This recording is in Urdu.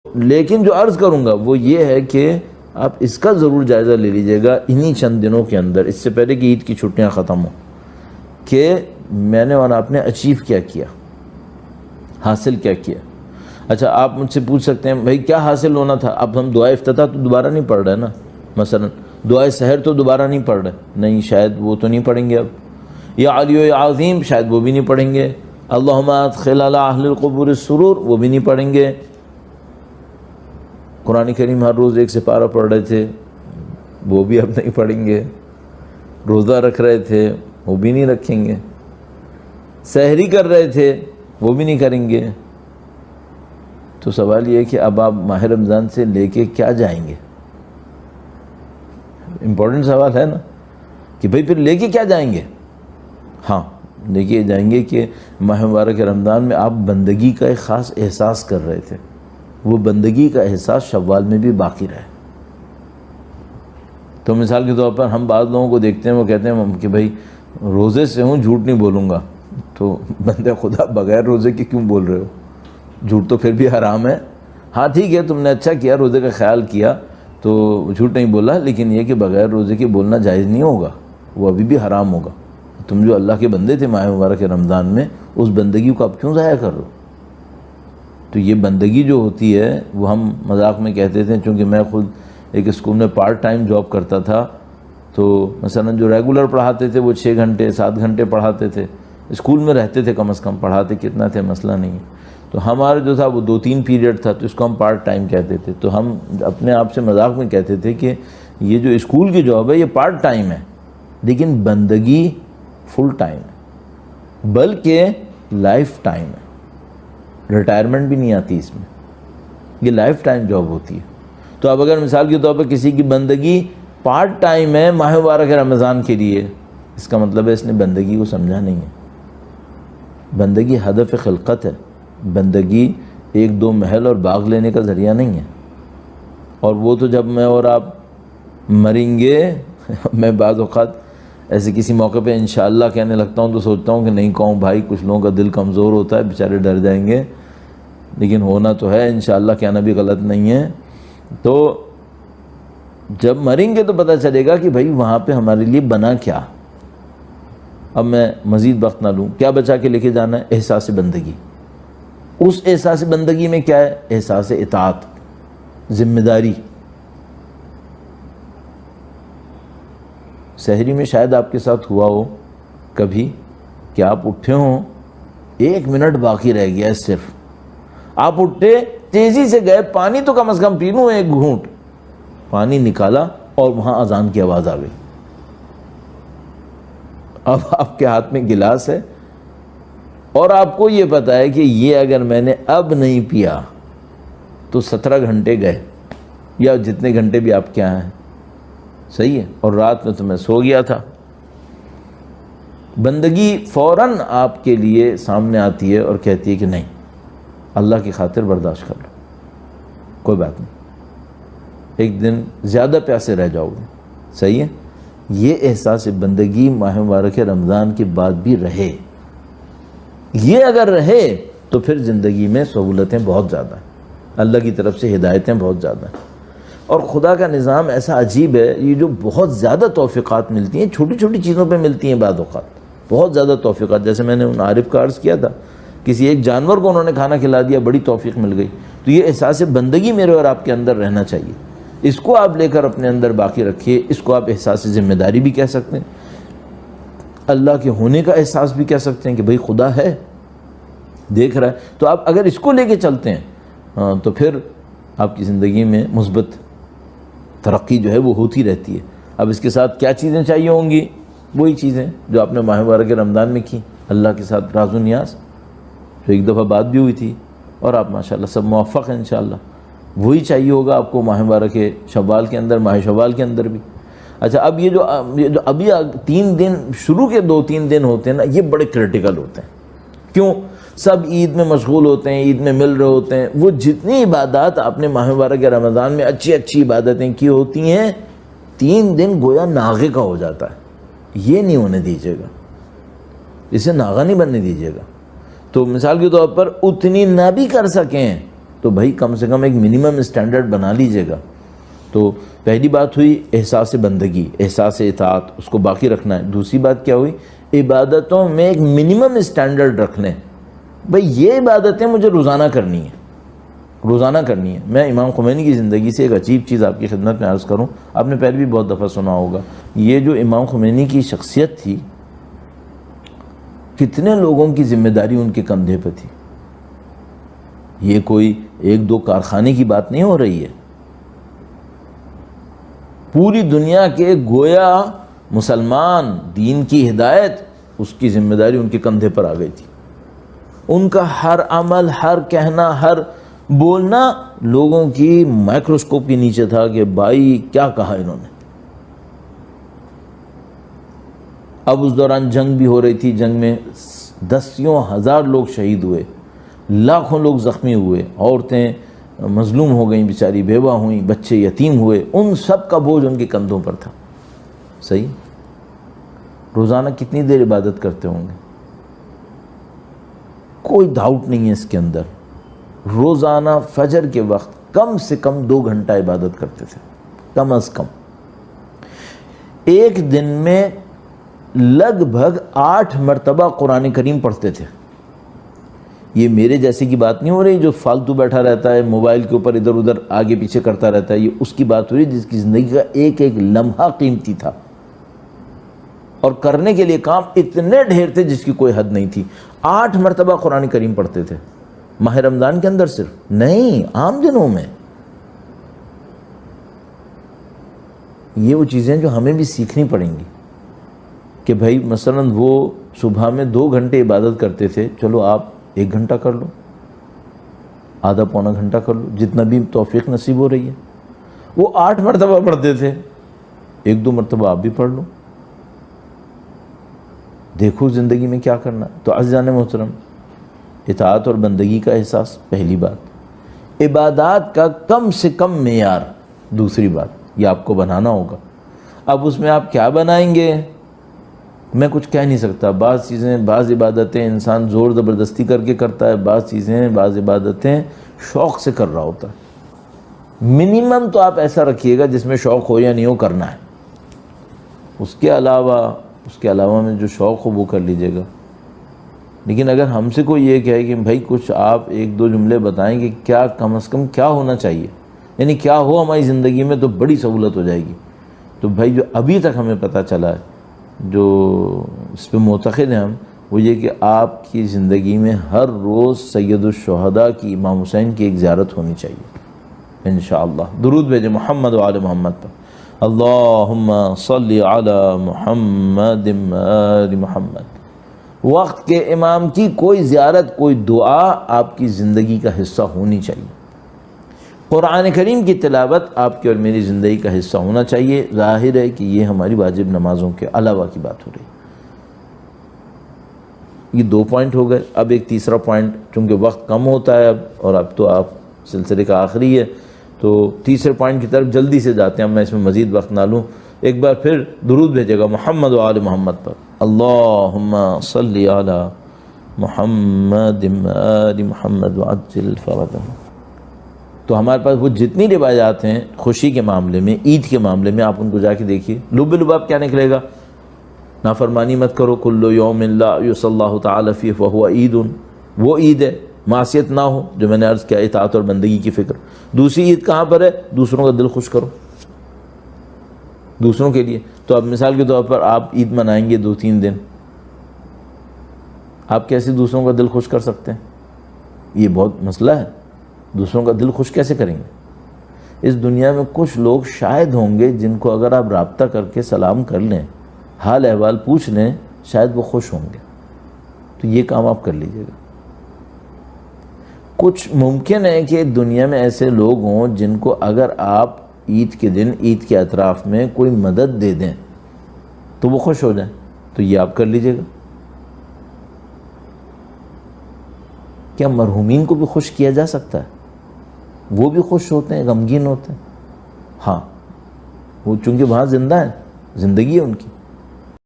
لیکن جو عرض کروں گا وہ یہ ہے کہ آپ اس کا ضرور جائزہ لے لیجئے گا انہی چند دنوں کے اندر، اس سے پہلے کہ عید کی چھٹیاں ختم ہوں، کہ میں نے اور آپ نے اچیو کیا کیا، حاصل کیا کیا۔ اچھا آپ مجھ سے پوچھ سکتے ہیں بھائی کیا حاصل ہونا تھا؟ اب ہم دعائے افتتاح تو دوبارہ نہیں پڑھ رہے نا، مثلا دعائے سحر تو دوبارہ نہیں پڑھ رہے، نہیں شاید وہ تو نہیں پڑھیں گے اب، یا علی و یا عظیم شاید وہ بھی نہیں پڑھیں گے، اللہم ادخل علی اہل القبور السرور وہ بھی نہیں پڑھیں گے۔ قرآن کریم ہر روز ایک سپارہ پڑھ رہے تھے وہ بھی اب نہیں پڑھیں گے، روزہ رکھ رہے تھے وہ بھی نہیں رکھیں گے، سحری کر رہے تھے وہ بھی نہیں کریں گے۔ تو سوال یہ ہے کہ اب آپ ماہ رمضان سے لے کے کیا جائیں گے؟ امپورٹنٹ سوال ہے نا کہ بھئی پھر لے کے کیا جائیں گے؟ ہاں لے کے جائیں گے کہ ماہ مبارک رمضان میں آپ بندگی کا ایک خاص احساس کر رہے تھے، وہ بندگی کا احساس شوال میں بھی باقی رہے۔ تو مثال کے طور پر ہم بعض لوگوں کو دیکھتے ہیں وہ کہتے ہیں کہ بھائی روزے سے ہوں جھوٹ نہیں بولوں گا، تو بندے خدا بغیر روزے کے کیوں بول رہے ہو؟ جھوٹ تو پھر بھی حرام ہے۔ ہاں ٹھیک ہے تم نے اچھا کیا، روزے کا خیال کیا تو جھوٹ نہیں بولا، لیکن یہ کہ بغیر روزے کے بولنا جائز نہیں ہوگا، وہ ابھی بھی حرام ہوگا۔ تم جو اللہ کے بندے تھے ماہ مبارک رمضان میں، اس بندگی کو آپ کیوں ضائع کر رہے ہو؟ تو یہ بندگی جو ہوتی ہے وہ ہم مذاق میں کہتے تھے، چونکہ میں خود ایک اسکول میں پارٹ ٹائم جاب کرتا تھا، تو مثلا جو ریگولر پڑھاتے تھے وہ 6 گھنٹے 7 گھنٹے پڑھاتے تھے، اسکول میں رہتے تھے کم از کم، پڑھاتے کتنا تھے مسئلہ نہیں ہے، تو ہمارا جو تھا وہ 2-3 پیریڈ تھا، تو اس کو ہم پارٹ ٹائم کہتے تھے۔ تو ہم اپنے آپ سے مذاق میں کہتے تھے کہ یہ جو اسکول کی جاب ہے یہ پارٹ ٹائم ہے، لیکن بندگی فل ٹائم ہے، بلکہ لائف ٹائم ہے، ریٹائرمنٹ بھی نہیں آتی اس میں، یہ لائف ٹائم جاب ہوتی ہے۔ تو اب اگر مثال کے طور پر کسی کی بندگی پارٹ ٹائم ہے ماہ مبارک رمضان کے لیے، اس کا مطلب ہے اس نے بندگی کو سمجھا نہیں ہے۔ بندگی ہدف خلقت ہے، بندگی 1-2 محل اور باغ لینے کا ذریعہ نہیں ہے، اور وہ تو جب میں اور آپ مریں گے میں بعض اوقات ایسے کسی موقع پہ انشاءاللہ کہنے لگتا ہوں تو سوچتا ہوں کہ نہیں کہوں بھائی، کچھ لوگوں کا دل کمزور ہوتا ہے بیچارے ڈر جائیں گے، لیکن ہونا تو ہے انشاءاللہ، کہنا بھی غلط نہیں ہے۔ تو جب مریں گے تو پتہ چلے گا کہ بھائی وہاں پہ ہمارے لیے بنا کیا۔ اب میں مزید وقت نہ لوں، کیا بچا کے لے کے جانا ہے؟ احساس بندگی۔ اس احساس بندگی میں کیا ہے؟ احساس اطاعت، ذمہ داری۔ سحری میں شاید آپ کے ساتھ ہوا ہو کبھی کہ آپ اٹھے ہوں 1 منٹ باقی رہ گیا ہے، صرف آپ اٹھے تیزی سے گئے، پانی تو کم از کم پی لوں، 1 گھونٹ پانی نکالا اور وہاں اذان کی آواز آ گئی۔ اب آپ کے ہاتھ میں گلاس ہے اور آپ کو یہ پتا ہے کہ یہ اگر میں نے اب نہیں پیا تو 17 گھنٹے گئے، یا جتنے گھنٹے بھی آپ کیا ہیں، صحیح ہے، اور رات میں تو میں سو گیا تھا۔ بندگی فوراً آپ کے لیے سامنے آتی ہے اور کہتی ہے کہ نہیں، اللہ کی خاطر برداشت کر لو، کوئی بات نہیں، ایک دن زیادہ پیاسے رہ جاؤ گے، صحیح ہے۔ یہ احساس بندگی ماہ مبارک رمضان کے بعد بھی رہے، یہ اگر رہے تو پھر زندگی میں سہولتیں بہت زیادہ ہیں، اللہ کی طرف سے ہدایتیں بہت زیادہ ہیں، اور خدا کا نظام ایسا عجیب ہے، یہ جو بہت زیادہ توفیقات ملتی ہیں، چھوٹی چھوٹی چیزوں پہ ملتی ہیں بعض اوقات، بہت زیادہ توفیقات، جیسے میں نے ان عارف کا عرض کیا تھا، کسی ایک جانور کو انہوں نے کھانا کھلا دیا، بڑی توفیق مل گئی۔ تو یہ احساس بندگی میرے اور آپ کے اندر رہنا چاہیے، اس کو آپ لے کر اپنے اندر باقی رکھیے، اس کو آپ احساس ذمہ داری بھی کہہ سکتے ہیں، اللہ کے ہونے کا احساس بھی کہہ سکتے ہیں کہ بھئی خدا ہے، دیکھ رہا ہے۔ تو آپ اگر اس کو لے کے چلتے ہیں تو پھر آپ کی زندگی میں مثبت ترقی جو ہے وہ ہوتی رہتی ہے۔ اب اس کے ساتھ کیا چیزیں چاہیے ہوں گی؟ وہی چیزیں جو آپ نے ماہ مبارک رمضان میں کی، اللہ کے ساتھ راز و نیاز، جو ایک دفعہ بات بھی ہوئی تھی، اور آپ ماشاءاللہ سب موفق ہیں انشاءاللہ، وہی چاہیے ہوگا آپ کو ماہ مبارک شوال کے اندر، ماہ شوال کے اندر بھی۔ اچھا اب یہ جو ابھی 3 دن شروع کے 2-3 دن ہوتے ہیں نا، یہ بڑے کریٹیکل ہوتے ہیں۔ کیوں؟ سب عید میں مشغول ہوتے ہیں، عید میں مل رہے ہوتے ہیں، وہ جتنی عبادات آپ نے ماہ مبارک رمضان میں اچھی عبادتیں کی ہوتی ہیں، 3 دن گویا ناغے کا ہو جاتا ہے۔ یہ نہیں ہونے دیجیے گا، اسے ناغہ نہیں بننے دیجیے گا۔ تو مثال کے طور پر اتنی نہ بھی کر سکیں تو بھائی کم سے کم ایک منیمم اسٹینڈرڈ بنا لیجئے گا۔ تو پہلی بات ہوئی احساس بندگی، احساس اطاعت، اس کو باقی رکھنا ہے۔ دوسری بات کیا ہوئی؟ عبادتوں میں ایک منیمم اسٹینڈرڈ رکھنے، بھئی یہ عبادتیں مجھے روزانہ کرنی ہیں، روزانہ کرنی ہے۔ میں امام خمینی کی زندگی سے ایک عجیب چیز آپ کی خدمت میں عرض کروں، آپ نے پہلے بھی بہت دفعہ سنا ہوگا، یہ جو امام خمینی کی شخصیت تھی، کتنے لوگوں کی ذمہ داری ان کے کندھے پہ تھی۔ یہ کوئی ایک دو کارخانے کی بات نہیں ہو رہی ہے، پوری دنیا کے گویا مسلمان دین کی ہدایت، اس کی ذمہ داری ان کے کندھے پر آ گئی تھی۔ ان کا ہر عمل، ہر کہنا، ہر بولنا لوگوں کی مائکروسکوپ کے نیچے تھا کہ بھائی کیا کہا انہوں نے۔ اب اس دوران جنگ بھی ہو رہی تھی، جنگ میں دسیوں ہزار لوگ شہید ہوئے، لاکھوں لوگ زخمی ہوئے، عورتیں مظلوم ہو گئیں، بیچاری بیوہ ہوئیں، بچے یتیم ہوئے، ان سب کا بوجھ ان کے کندھوں پر تھا۔ صحیح؟ روزانہ کتنی دیر عبادت کرتے ہوں گے؟ کوئی ڈاؤٹ نہیں ہے اس کے اندر، روزانہ فجر کے وقت کم سے کم 2 گھنٹہ عبادت کرتے تھے، کم از کم۔ ایک دن میں لگ بھگ 8 مرتبہ قرآن کریم پڑھتے تھے۔ یہ میرے جیسے کی بات نہیں ہو رہی جو فالتو بیٹھا رہتا ہے موبائل کے اوپر ادھر ادھر آگے پیچھے کرتا رہتا ہے، یہ اس کی بات ہو رہی جس کی زندگی کا ایک ایک لمحہ قیمتی تھا، اور کرنے کے لیے کام اتنے ڈھیر تھے جس کی کوئی حد نہیں تھی۔ 8 مرتبہ قرآن کریم پڑھتے تھے، ماہ رمضان کے اندر صرف نہیں، عام دنوں میں۔ یہ وہ چیزیں جو ہمیں بھی سیکھنی پڑیں گی کہ بھائی مثلا وہ صبح میں 2 گھنٹے عبادت کرتے تھے، چلو آپ 1 گھنٹہ کر لو، آدھا پونا گھنٹہ کر لو، جتنا بھی توفیق نصیب ہو رہی ہے۔ وہ 8 مرتبہ پڑھتے تھے، 1-2 مرتبہ آپ بھی پڑھ لو، دیکھو زندگی میں کیا کرنا۔ تو عزیزان محترم، اطاعت اور بندگی کا احساس پہلی بات، عبادات کا کم سے کم معیار دوسری بات، یہ آپ کو بنانا ہوگا۔ اب اس میں آپ کیا بنائیں گے میں کچھ کہہ نہیں سکتا۔ بعض چیزیں، بعض عبادتیں انسان زور زبردستی کر کے کرتا ہے، بعض چیزیں، بعض عبادتیں شوق سے کر رہا ہوتا ہے۔ منیمم تو آپ ایسا رکھیے گا جس میں شوق ہو یا نہیں ہو کرنا ہے، اس کے علاوہ میں جو شوق ہو وہ کر لیجئے گا۔ لیکن اگر ہم سے کوئی یہ کہے کہ بھائی کچھ آپ 1-2 جملے بتائیں کہ کیا کم از کم کیا ہونا چاہیے، یعنی کیا ہو ہماری زندگی میں تو بڑی سہولت ہو جائے گی، تو بھائی جو ابھی تک ہمیں پتہ چلا ہے، جو اس پہ معتقد ہیں ہم، وہ یہ کہ آپ کی زندگی میں ہر روز سید الشہداء کی، امام حسین کی ایک زیارت ہونی چاہیے انشاءاللہ۔ درود بھیجیں محمد و آل محمد پر، اللہم صلی علی محمد آل محمد۔ وقت کے امام کی کوئی زیارت، کوئی دعا آپ کی زندگی کا حصہ ہونی چاہیے۔ قرآن کریم کی تلاوت آپ کی اور میری زندگی کا حصہ ہونا چاہیے۔ ظاہر ہے کہ یہ ہماری واجب نمازوں کے علاوہ کی بات ہو رہی ہے۔ یہ 2 پوائنٹ ہو گئے۔ اب ایک تیسرا پوائنٹ، چونکہ وقت کم ہوتا ہے اب تو آپ سلسلے کا آخری ہے، تو تیسرے پوائنٹ کی طرف جلدی سے جاتے ہیں، اب میں اس میں مزید وقت نہ لوں۔ ایک بار پھر درود بھیجے گا محمد و آل محمد پر، اللہم صلی علی محمد آل محمد وعجل فرجہ۔ تو ہمارے پاس وہ جتنی روایات ہیں خوشی کے معاملے میں، عید کے معاملے میں، آپ ان کو جا کے دیکھیے، لب لباب کیا نکلے گا؟ نافرمانی مت کرو، کل یوم لا یصلی اللہ تعالی فیہ فہو عید، وہ عید ہے، معصیت نہ ہو، جو میں نے عرض کیا اطاعت اور بندگی کی فکر۔ دوسری عید کہاں پر ہے؟ دوسروں کا دل خوش کرو، دوسروں کے لیے۔ تو اب مثال کے طور پر آپ عید منائیں گے 2-3 دن، آپ کیسے دوسروں کا دل خوش کر سکتے ہیں؟ یہ بہت مسئلہ ہے، دوسروں کا دل خوش کیسے کریں گے؟ اس دنیا میں کچھ لوگ شاید ہوں گے جن کو اگر آپ رابطہ کر کے سلام کر لیں، حال احوال پوچھ لیں، شاید وہ خوش ہوں گے، تو یہ کام آپ کر لیجئے گا۔ کچھ ممکن ہے کہ دنیا میں ایسے لوگ ہوں جن کو اگر آپ عید کے دن، عید کے اطراف میں کوئی مدد دے دیں تو وہ خوش ہو جائیں، تو یہ آپ کر لیجئے گا۔ کیا مرحومین کو بھی خوش کیا جا سکتا ہے؟ وہ بھی خوش ہوتے ہیں، غمگین ہوتے ہیں، ہاں، وہ چونکہ وہاں زندہ ہیں، زندگی ہے ان کی۔